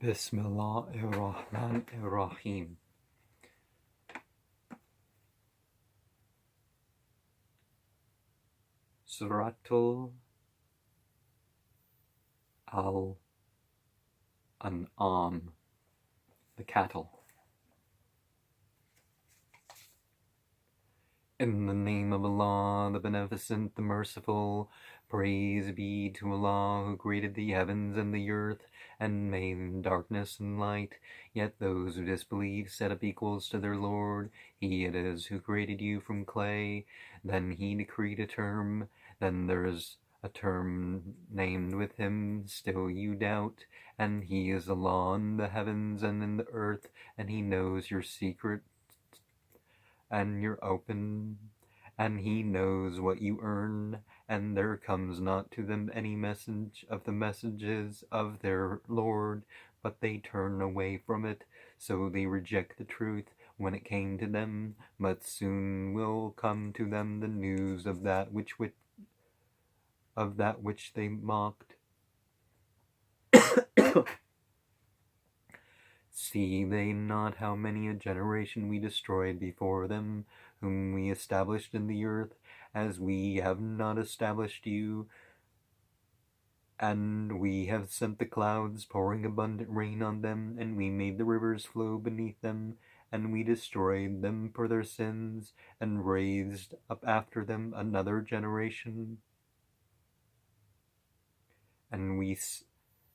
Bismillahirrahmanirrahim. Suratul Al-An'am, the cattle. In the name of Allah, the Beneficent, the Merciful, praise be to Allah who created the heavens and the earth, and made darkness and light. Yet those who disbelieve set up equals to their Lord. He it is who created you from clay. Then He decreed a term. Then there is a term named with Him. Still you doubt. And He is Allah in the heavens and in the earth, and He knows your secret and your open, and He knows what you earn, and there comes not to them any message of the messages of their Lord, but they turn away from it, so they reject the truth when it came to them, but soon will come to them the news of that which they mocked. See they not how many a generation we destroyed before them, whom we established in the earth, as we have not established you? And we have sent the clouds, pouring abundant rain on them, and we made the rivers flow beneath them, and we destroyed them for their sins, and raised up after them another generation. And we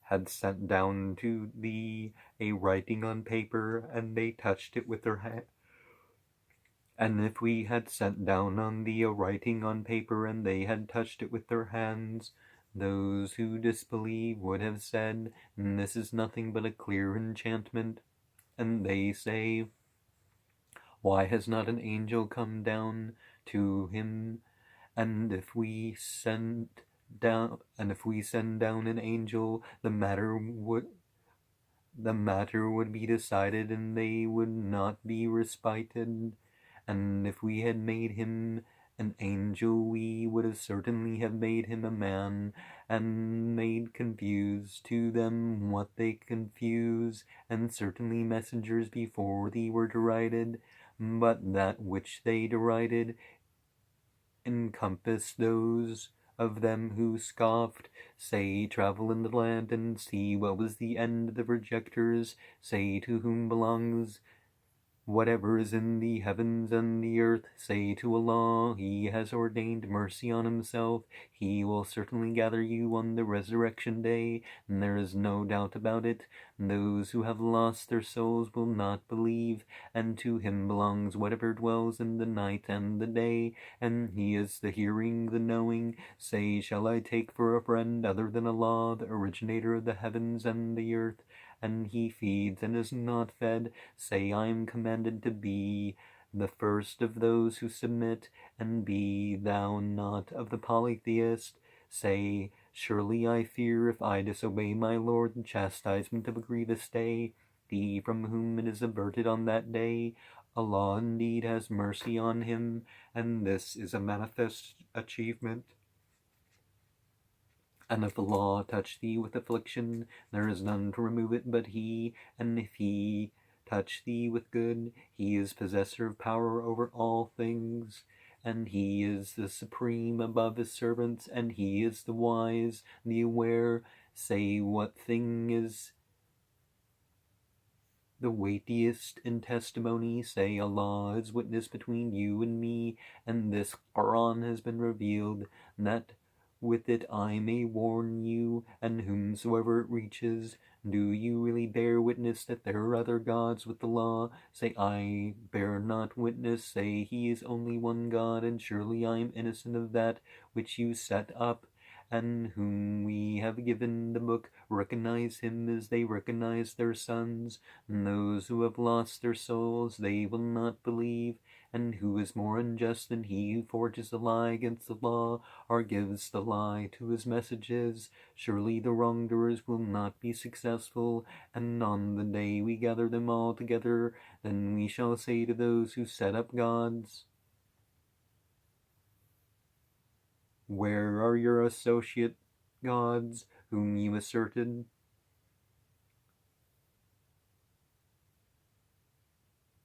had sent down to thee a writing on paper, and they touched it with their hand. And if we had sent down on thee a writing on paper, and they had touched it with their hands, those who disbelieve would have said, this is nothing but a clear enchantment. And they say, why has not an angel come down to him? And if we send down an angel, the matter would be decided, and they would not be respited. And if we had made him an angel, we would have certainly have made him a man, and made confused to them what they confuse, and certainly messengers before thee were derided, but that which they derided encompassed those of them who scoffed. Say, travel in the land and see what was the end of the rejectors. Say, to whom belongs whatever is in the heavens and the earth. Say to Allah, He has ordained mercy on Himself. He will certainly gather you on the resurrection day, and there is no doubt about it. Those who have lost their souls will not believe, and to Him belongs whatever dwells in the night and the day, and He is the hearing, the knowing. Say, shall I take for a friend other than Allah, the originator of the heavens and the earth? And He feeds and is not fed. Say, I am commanded to be the first of those who submit, and be thou not of the polytheist. Say, surely I fear if I disobey my Lord the chastisement of a grievous day, he from whom it is averted on that day. Allah indeed has mercy on him, and this is a manifest achievement. And if Allah touch thee with affliction, there is none to remove it but He, and if He touch thee with good, He is possessor of power over all things, and He is the supreme above His servants, and He is the wise, the aware. Say, what thing is the weightiest in testimony? Say, Allah is witness between you and me, and this Qur'an has been revealed, that with it I may warn you, and whomsoever it reaches. Do you really bear witness that there are other gods with Allah? Say, I bear not witness. Say, He is only one God, and surely I am innocent of that which you set up. And whom we have given the book recognize Him as they recognize their sons. And those who have lost their souls, they will not believe. And who is more unjust than he who forges a lie against the law, or gives the lie to his messages? Surely the wrongdoers will not be successful. And on the day we gather them all together, then we shall say to those who set up gods, where are your associate gods, whom you asserted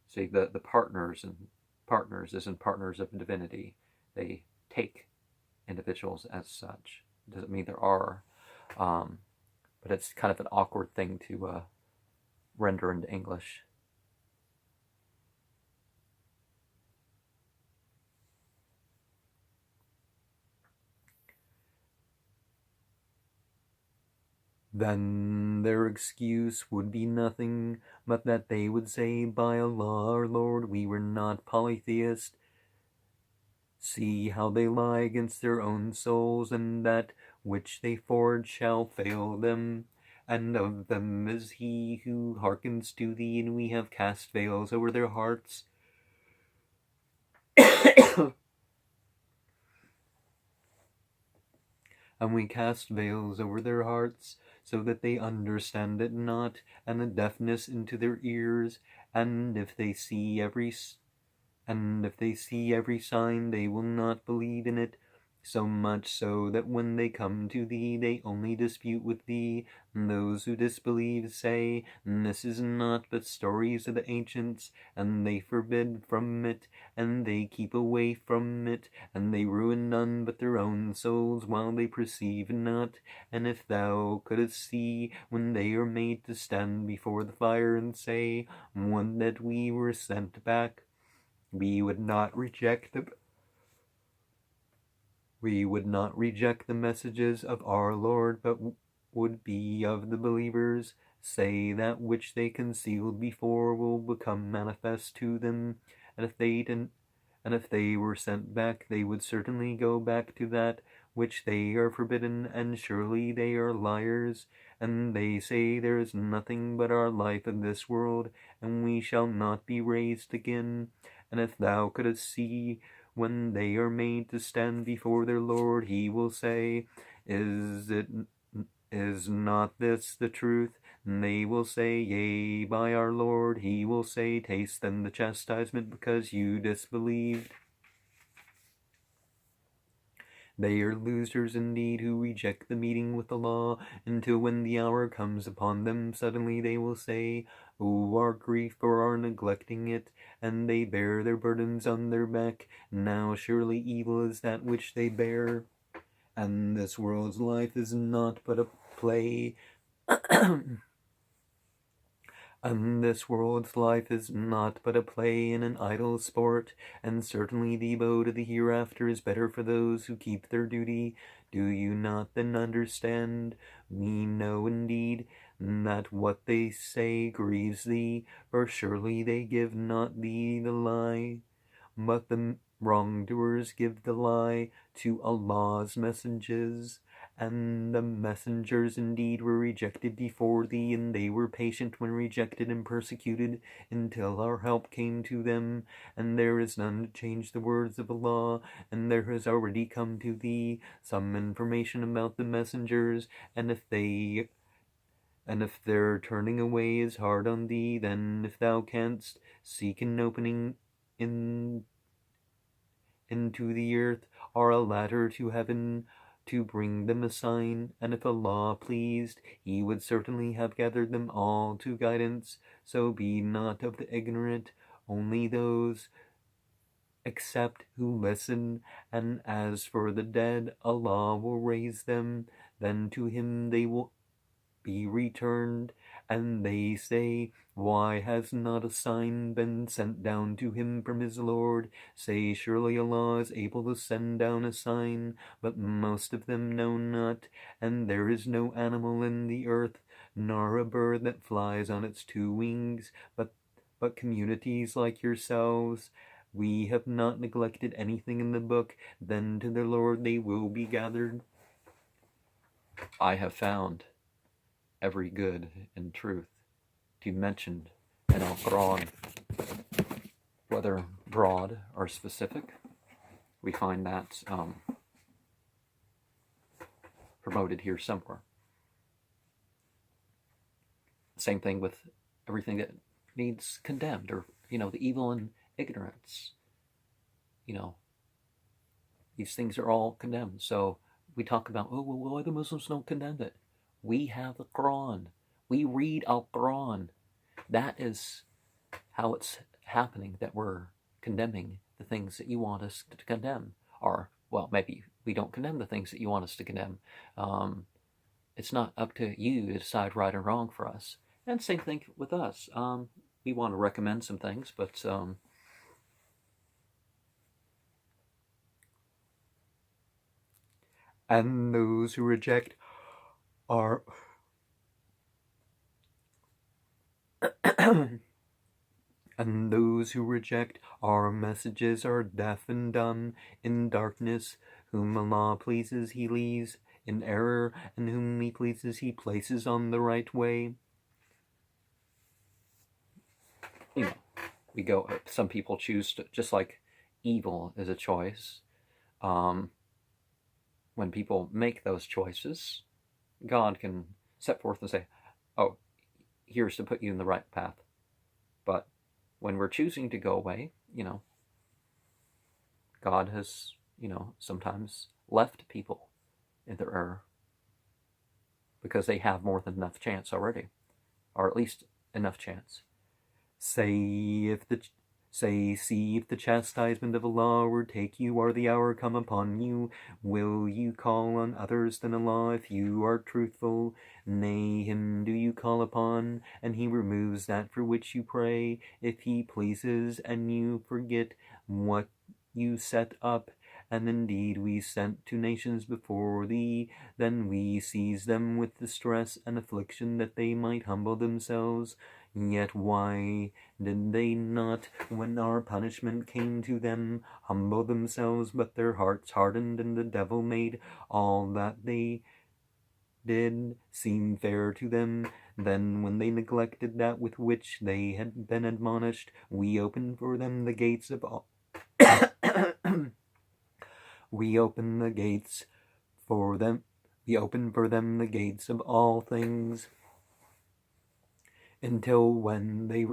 See, the partners isn't partners of divinity. They take individuals as such. It doesn't mean there are, but it's kind of an awkward thing to render into English. Then their excuse would be nothing but that they would say, by Allah, our Lord, we were not polytheist. See how they lie against their own souls, and that which they forge shall fail them. And of them is he who hearkens to thee, and we have cast veils over their hearts. And we cast veils over their hearts, so that they understand it not, and a deafness into their ears. And if they see every sign, they will not believe in it. So much so that when they come to thee, they only dispute with thee. And those who disbelieve say, this is not but stories of the ancients, and they forbid from it, and they keep away from it, and they ruin none but their own souls, while they perceive not. And if thou couldst see when they are made to stand before the fire, and say, would that we were sent back, we would not reject the messages of our Lord, but would be of the believers. Say that which they concealed before will become manifest to them, and if they were sent back, they would certainly go back to that which they are forbidden, and surely they are liars. And they say there is nothing but our life in this world, and we shall not be raised again. And if thou couldst see when they are made to stand before their Lord, he will say, is not this the truth? And they will say, yea, by our Lord. He will say, taste then the chastisement, because you disbelieved. They are losers indeed who reject the meeting with the law, until when the hour comes upon them, suddenly they will say, oh, our grief for our neglecting it, and they bear their burdens on their back. Now surely evil is that which they bear, and this world's life is not but a play. And this world's life is not but a play and an idle sport, and certainly the abode of the hereafter is better for those who keep their duty. Do you not then understand? We know indeed that what they say grieves thee, for surely they give not thee the lie, but the wrongdoers give the lie to Allah's messengers. And the messengers indeed were rejected before thee, and they were patient when rejected and persecuted, until our help came to them. And there is none to change the words of Allah, and there has already come to thee some information about the messengers, and if their turning away is hard on thee, then if thou canst seek an opening into the earth, or a ladder to heaven, to bring them a sign, and if Allah pleased, he would certainly have gathered them all to guidance. So be not of the ignorant, only those accept who listen. And as for the dead, Allah will raise them, then to him they will be returned. And they say, why has not a sign been sent down to him from his Lord? Say, surely Allah is able to send down a sign, but most of them know not. And there is no animal in the earth, nor a bird that flies on its two wings, but communities like yourselves. We have not neglected anything in the book, then to their Lord they will be gathered. I have found every good and truth to mention in Al-Qur'an, whether broad or specific. We find that promoted here somewhere. Same thing with everything that needs condemned, or the evil and ignorance. These things are all condemned. So we talk about, oh, well, why the Muslims don't condemn it? We have the Quran. We read Al-Quran. That is how happening that we're condemning the things that you want us to condemn. Or, well, maybe we don't condemn the things that you want us to condemn. It's not up to you to decide right or wrong for us. And same thing with us. We want to recommend some things, but and those who reject our and those who reject our messages are deaf and dumb in darkness. Whom Allah pleases, He leaves in error, and whom He pleases, He places on the right way. You know, we go. Some people choose to, just like evil is a choice. When people make those choices, God can set forth and say, "Oh, here's to put you in the right path." But when we're choosing to go away, God has, sometimes left people in their error because they have more than enough chance already, or at least enough chance. See if the chastisement of Allah overtake you, or the hour come upon you. Will you call on others than Allah if you are truthful? Nay, Him do you call upon, and He removes that for which you pray, if He pleases, and you forget what you set up. And indeed we sent to nations before thee, then we seized them with distress and affliction, that they might humble themselves. Yet why did they not, when our punishment came to them, humble themselves? But their hearts hardened, and the devil made all that they did seem fair to them. Then when they neglected that with which they had been admonished, we opened for them the gates of all we opened the gates for them. We opened for them the gates of all things, until when they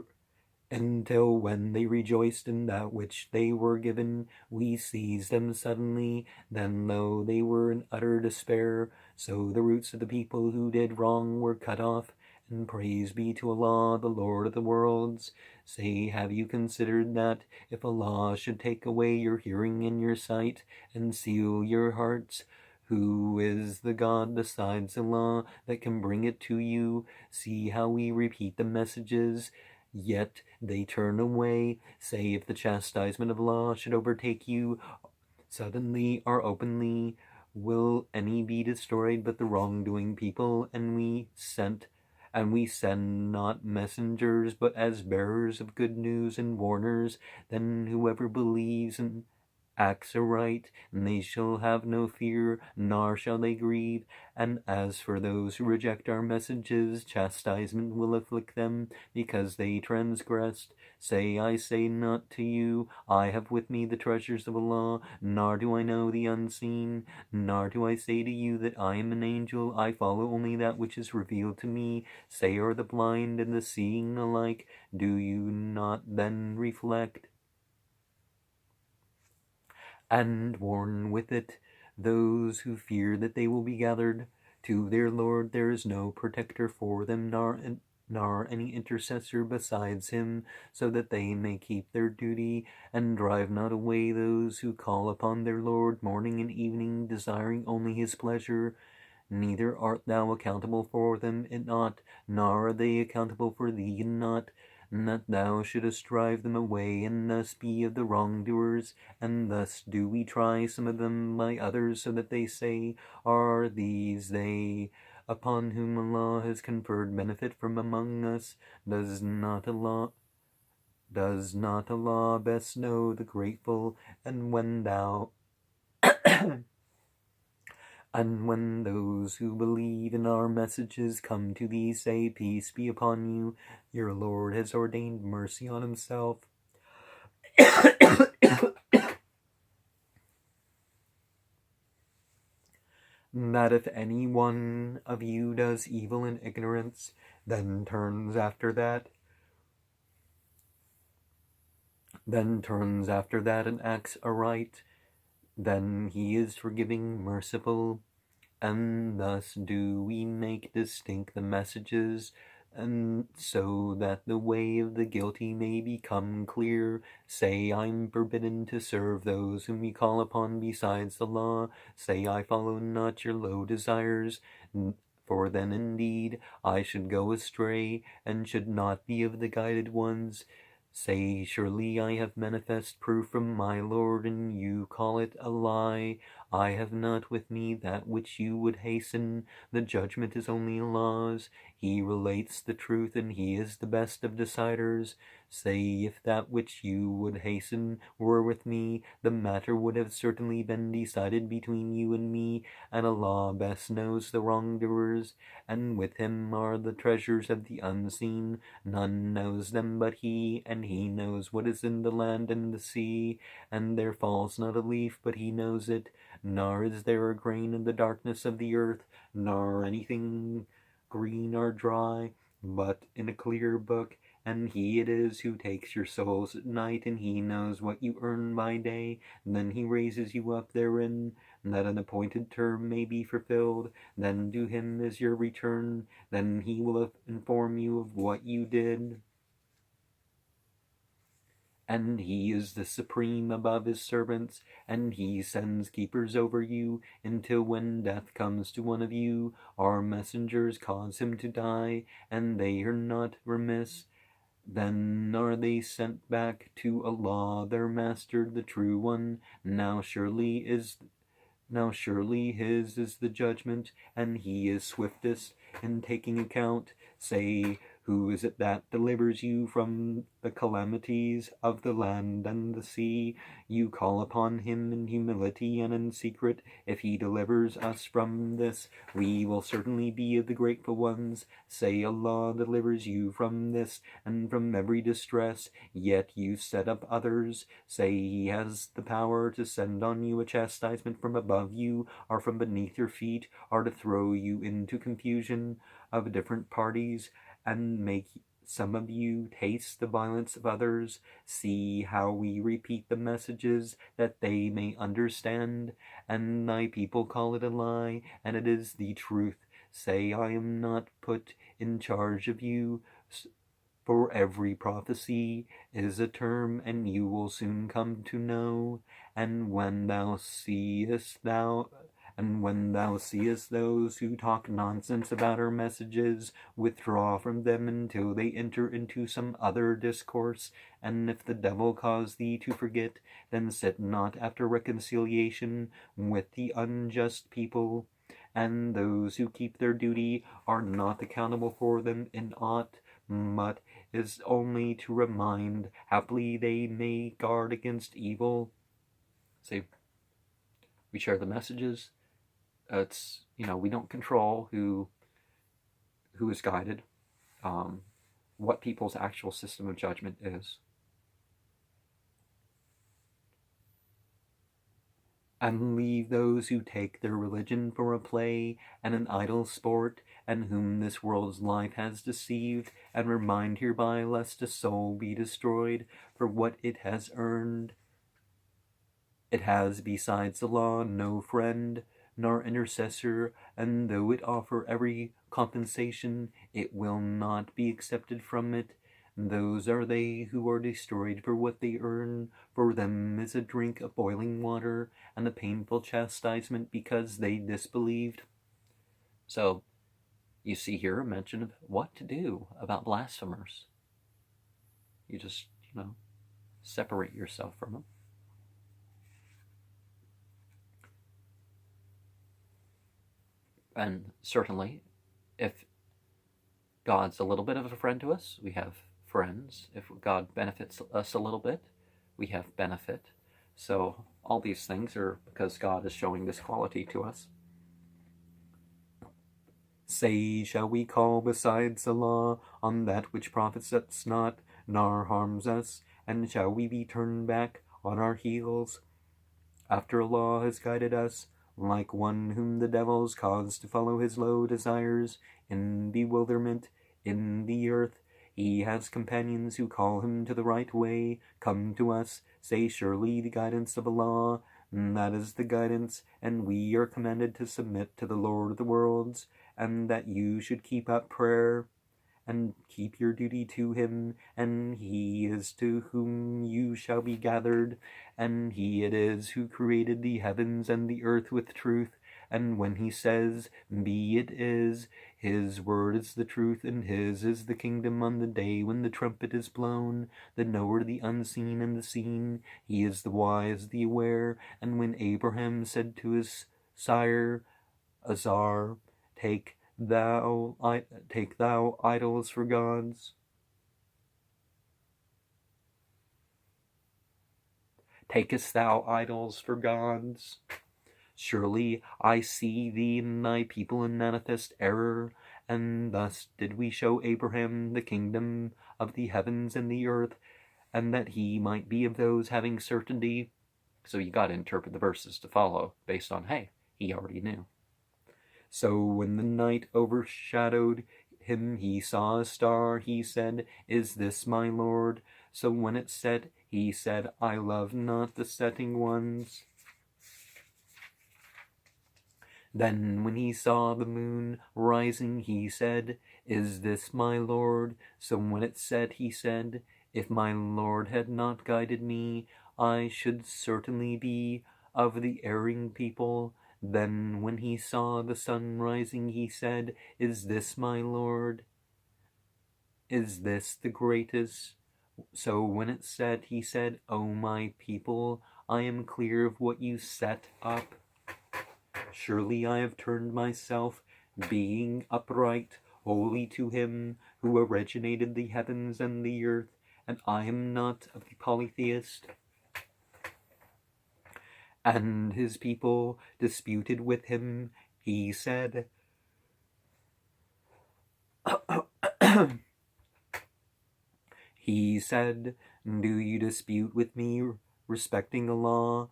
rejoiced in that which they were given, we seized them suddenly. Then, lo, they were in utter despair. So the roots of the people who did wrong were cut off. And praise be to Allah, the Lord of the worlds. Say, have you considered that if Allah should take away your hearing and your sight, and seal your hearts, who is the God besides Allah that can bring it to you? See how we repeat the messages, yet they turn away. Say, if the chastisement of Allah should overtake you, suddenly or openly, will any be destroyed but the wrongdoing people? And we send not messengers, but as bearers of good news and warners. Then whoever believes and acts aright, and they shall have no fear, nor shall they grieve. And as for those who reject our messages, chastisement will afflict them, because they transgressed. Say, I say not to you, I have with me the treasures of Allah, nor do I know the unseen, nor do I say to you that I am an angel. I follow only that which is revealed to me. Say, are the blind and the seeing alike? Do you not then reflect? And warn with it those who fear that they will be gathered to their Lord. There is no protector for them, nor any intercessor besides Him, so that they may keep their duty, and drive not away those who call upon their Lord morning and evening, desiring only His pleasure. Neither art thou accountable for them in aught, nor are they accountable for thee in naught, and that thou shouldest drive them away, and thus be of the wrongdoers. And thus do we try some of them by others, so that they say, are these they upon whom Allah has conferred benefit from among us? Does not Allah best know the grateful? And when those who believe in our messages come to thee, say, peace be upon you. Your Lord has ordained mercy on Himself. That if any one of you does evil in ignorance, then turns after that and acts aright, then He is forgiving, merciful. And thus do we make distinct the messages and so that the way of the guilty may become clear. Say, I'm forbidden to serve those whom you call upon besides the law. Say, I follow not your low desires, for then indeed I should go astray, and should not be of the guided ones. Say, surely I have manifest proof from my Lord, and you call it a lie. I have not with me that which you would hasten. The judgment is only Allah's. He relates the truth, and he is the best of deciders. Say, if that which you would hasten were with me, the matter would have certainly been decided between you and me, and Allah best knows the wrongdoers, and with him are the treasures of the unseen. None knows them but he, and he knows what is in the land and the sea, and there falls not a leaf but he knows it, nor is there a grain in the darkness of the earth, nor anything green or dry, but in a clear book. And he it is who takes your souls at night, and he knows what you earn by day. Then he raises you up therein, that an appointed term may be fulfilled. Then to him is your return. Then he will inform you of what you did. And he is the supreme above his servants, and he sends keepers over you, until when death comes to one of you, our messengers cause him to die, and they are not remiss. Then are they sent back to Allah, their master, the true one. Now surely his is the judgment, and he is swiftest in taking account. Say, who is it that delivers you from the calamities of the land and the sea? You call upon him in humility and in secret. If he delivers us from this, we will certainly be of the grateful ones. Say, Allah delivers you from this and from every distress, yet you set up others. Say, he has the power to send on you a chastisement from above you or from beneath your feet, or to throw you into confusion of different parties, and make some of you taste the violence of others. See how we repeat the messages, that they may understand. And thy people call it a lie, and it is the truth. Say, I am not put in charge of you. For every prophecy is a term, and you will soon come to know. And when thou seest those who talk nonsense about our messages, withdraw from them until they enter into some other discourse. And if the devil cause thee to forget, then sit not after reconciliation with the unjust people. And those who keep their duty are not accountable for them in aught, but is only to remind. Haply they may guard against evil. See, we share the messages. It's, we don't control who is guided, what people's actual system of judgment is. And leave those who take their religion for a play and an idle sport, and whom this world's life has deceived, and remind hereby lest a soul be destroyed for what it has earned. It has besides the law no friend nor intercessor, and though it offer every compensation, it will not be accepted from it. Those are they who are destroyed for what they earn. For them is a drink of boiling water, and a painful chastisement because they disbelieved. So, you see here a mention of what to do about blasphemers. You just, separate yourself from them. And certainly, if God's a little bit of a friend to us, we have friends. If God benefits us a little bit, we have benefit. So all these things are because God is showing this quality to us. Say, shall we call besides Allah on that which profits us not, nor harms us? And shall we be turned back on our heels? After Allah has guided us, like one whom the devils cause to follow his low desires, in bewilderment, in the earth, he has companions who call him to the right way. Come to us, say surely the guidance of Allah, that is the guidance, and we are commanded to submit to the Lord of the worlds, and that you should keep up prayer. and keep your duty to him, and he is to whom you shall be gathered, and he it is who created the heavens and the earth with truth, and when he says, be it is, his word is the truth, and his is the kingdom on the day when the trumpet is blown, the knower, the unseen and the seen, he is the wise, the aware, and when Abraham said to his sire, Azar, take thou idols for gods. Takest thou idols for gods? Surely I see thee and thy people in manifest error, and thus did we show Abraham the kingdom of the heavens and the earth, and that he might be of those having certainty. So you got to interpret the verses to follow based on, hey, he already knew. So when the night overshadowed him, he saw a star, he said, is this my Lord? So when it set, he said, I love not the setting ones. Then when he saw the moon rising, he said, is this my Lord? So when it set, he said, if my Lord had not guided me, I should certainly be of the erring people. Then when he saw the sun rising, he said, is this my Lord? Is this the greatest? So when it set, he said, O my people, I am clear of what you set up. Surely I have turned myself, being upright, holy to him who originated the heavens and the earth, and I am not of the polytheist. And his people disputed with him. He said, do you dispute with me respecting the law?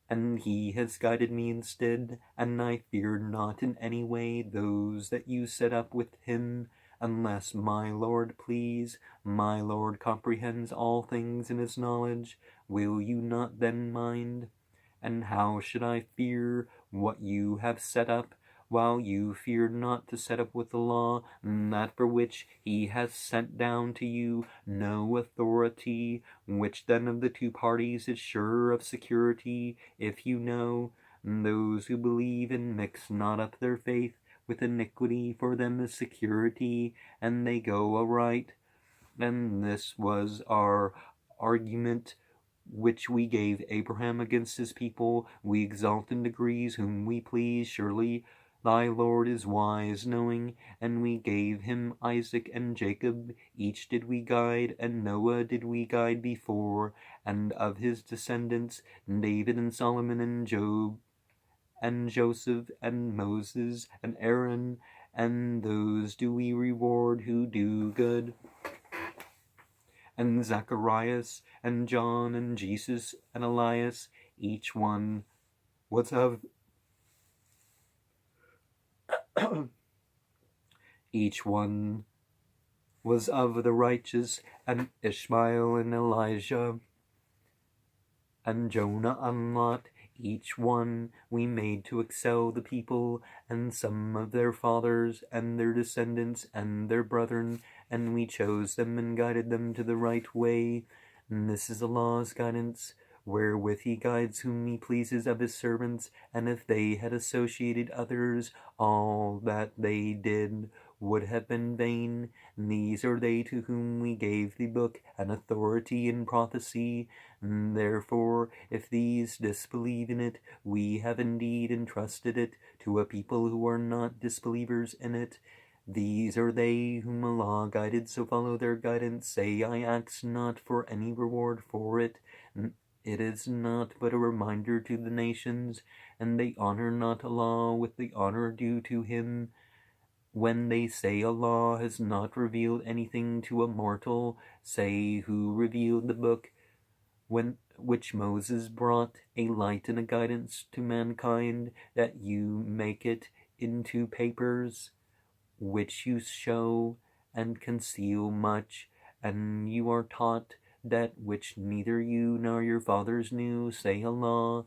And he has guided me instead, and I fear not in any way those that you set up with him, unless my Lord please. My Lord comprehends all things in his knowledge. Will you not then mind? And how should I fear what you have set up, while you fear not to set up with the law, that for which he has sent down to you no authority? Which then of the two parties is surer of security, if you know? Those who believe and mix not up their faith with iniquity, for them is security, and they go aright. And this was our argument which we gave Abraham against his people. We exalt in degrees whom we please. Surely thy Lord is wise, knowing, and we gave him Isaac and Jacob, each did we guide, and Noah did we guide before, and of his descendants David and Solomon and Job and Joseph and Moses and Aaron, and those do we reward who do good. And Zacharias and John and Jesus and Elias, each one was of each one was of the righteous, and Ishmael and Elijah and Jonah and Lot, each one we made to excel the people, and some of their fathers and their descendants and their brethren, and we chose them and guided them to the right way. And this is Allah's guidance, wherewith he guides whom he pleases of his servants, and if they had associated others, all that they did would have been vain. And these are they to whom we gave the book and authority in prophecy. And therefore, if these disbelieve in it, we have indeed entrusted it to a people who are not disbelievers in it. These are they whom Allah guided, so follow their guidance. Say, I ask not for any reward for it. It is not but a reminder to the nations, and they honor not Allah with the honor due to him. When they say Allah has not revealed anything to a mortal, say, who revealed the book which Moses brought, a light and a guidance to mankind, that you make it into papers, which you show and conceal much, and you are taught that which neither you nor your fathers knew. Say Allah.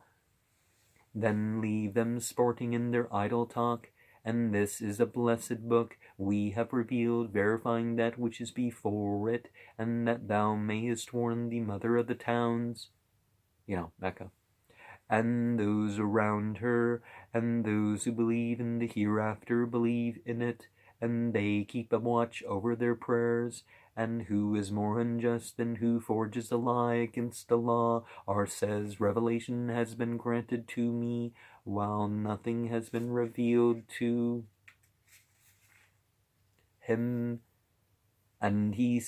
Then leave them sporting in their idle talk, and this is a blessed book we have revealed, verifying that which is before it, and that thou mayest warn the mother of the towns, Mecca, and those around her, and those who believe in the hereafter believe in it, and they keep a watch over their prayers. And who is more unjust than who forges a lie against the law? Or says, revelation has been granted to me, while nothing has been revealed to him. And he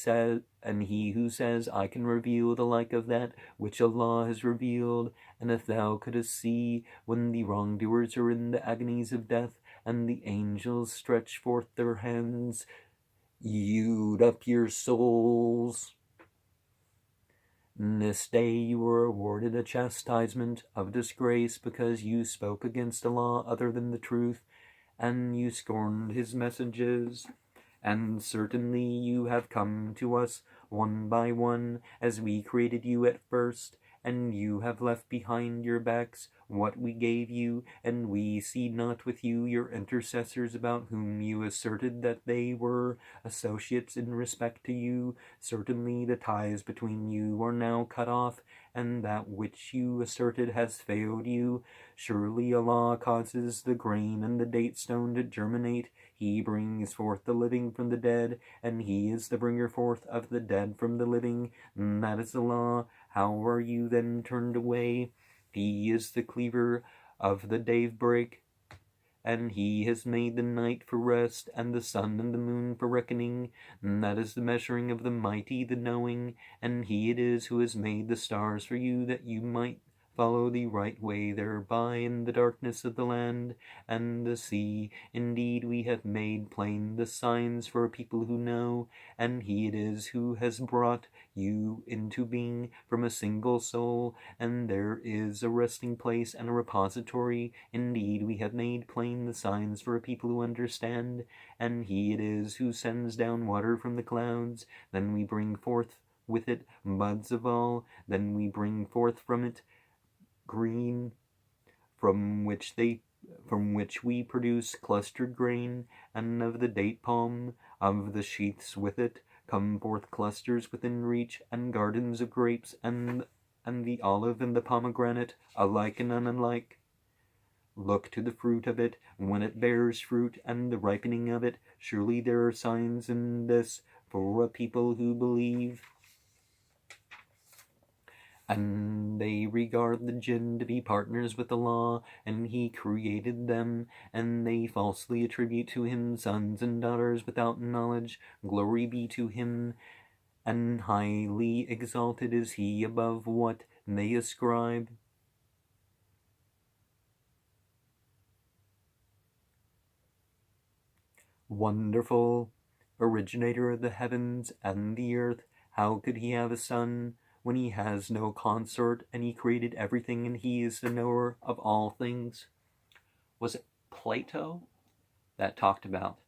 who says, I can reveal the like of that which Allah has revealed. And if thou couldst see when the wrongdoers are in the agonies of death, and the angels stretch forth their hands, yield up your souls. This day you were awarded a chastisement of disgrace, because you spoke against a law other than the truth, and you scorned his messages. And certainly you have come to us one by one, as we created you at first, and you have left behind your backs what we gave you, and we see not with you your intercessors, about whom you asserted that they were associates in respect to you. Certainly the ties between you are now cut off, and that which you asserted has failed you. Surely Allah causes the grain and the date stone to germinate. He brings forth the living from the dead, and he is the bringer forth of the dead from the living. And that is Allah. How are you then turned away? He is the cleaver of the daybreak, and he has made the night for rest, and the sun and the moon for reckoning. And that is the measuring of the mighty, the knowing. And he it is who has made the stars for you, that you might follow the right way thereby in the darkness of the land and the sea. Indeed, we have made plain the signs for a people who know, and he it is who has brought you into being from a single soul, and there is a resting place and a repository. Indeed, we have made plain the signs for a people who understand, and he it is who sends down water from the clouds. Then we bring forth with it buds of all. Then we bring forth from it green, from which we produce clustered grain, and of the date palm, of the sheaths with it, come forth clusters within reach, and gardens of grapes, and the olive and the pomegranate, alike and unlike. Look to the fruit of it, when it bears fruit, and the ripening of it. Surely there are signs in this for a people who believe. And they regard the jinn to be partners with Allah, and he created them, and they falsely attribute to him sons and daughters without knowledge. Glory be to him, and highly exalted is he above what they ascribe. Wonderful, originator of the heavens and the earth, how could he have a son when he has no consort, and he created everything, and he is the knower of all things? Was it Plato that talked about,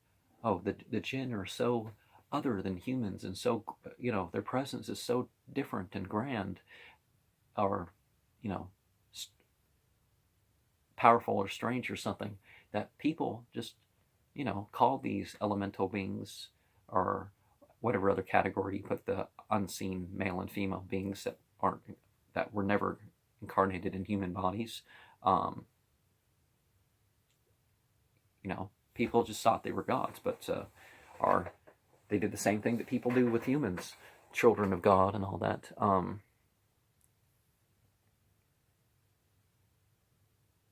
the jinn are so other than humans, and so, their presence is so different and grand, or, powerful or strange or something, that people just, call these elemental beings, or whatever other category you put the unseen male and female beings that were never incarnated in human bodies. People just thought they were gods, but they did the same thing that people do with humans, children of God and all that.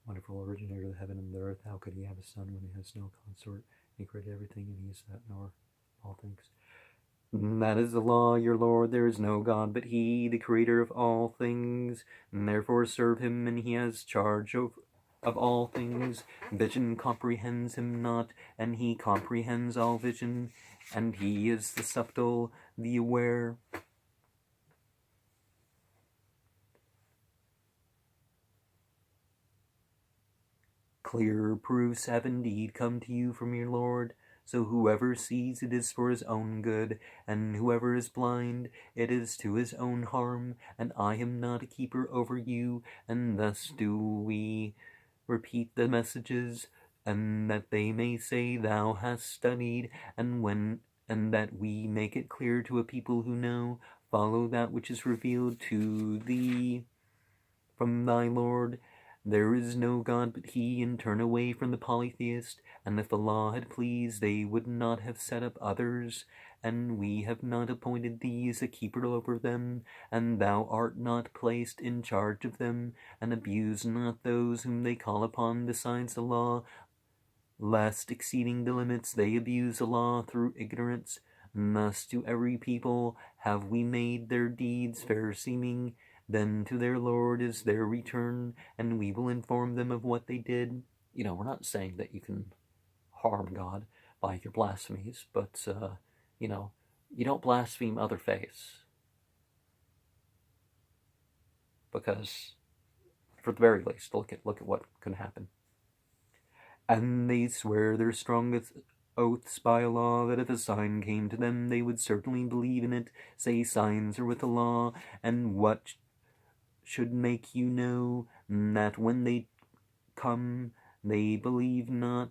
Wonderful originator of the heaven and the earth, how could he have a son when he has no consort? He created everything, and he is that knower of all things. That is the law, your Lord. There is no God but he, the creator of all things, and therefore serve him, and he has charge of all things. Vision comprehends him not, and he comprehends all vision, and he is the subtle, the aware. Clear proofs have indeed come to you from your Lord. So whoever sees, it is for his own good, and whoever is blind, it is to his own harm, and I am not a keeper over you, and thus do we repeat the messages and that they may say thou hast studied, and that we make it clear to a people who know. Follow that which is revealed to thee from thy Lord. There is no God but He, and turn away from the polytheist. And if Allah had pleased, they would not have set up others, and we have not appointed thee as a keeper over them, and thou art not placed in charge of them, and abuse not those whom they call upon besides Allah, lest, exceeding the limits, they abuse Allah through ignorance. Thus to every people have we made their deeds fair seeming, then to their Lord is their return, and we will inform them of what they did. We're not saying that you can harm God by your blasphemies, but, you don't blaspheme other faiths. Because, for the very least, look at what can happen. And they swear their strongest oaths by Allah that if a sign came to them, they would certainly believe in it. Say, signs are with Allah, and what should make you know that when they come, they believe not?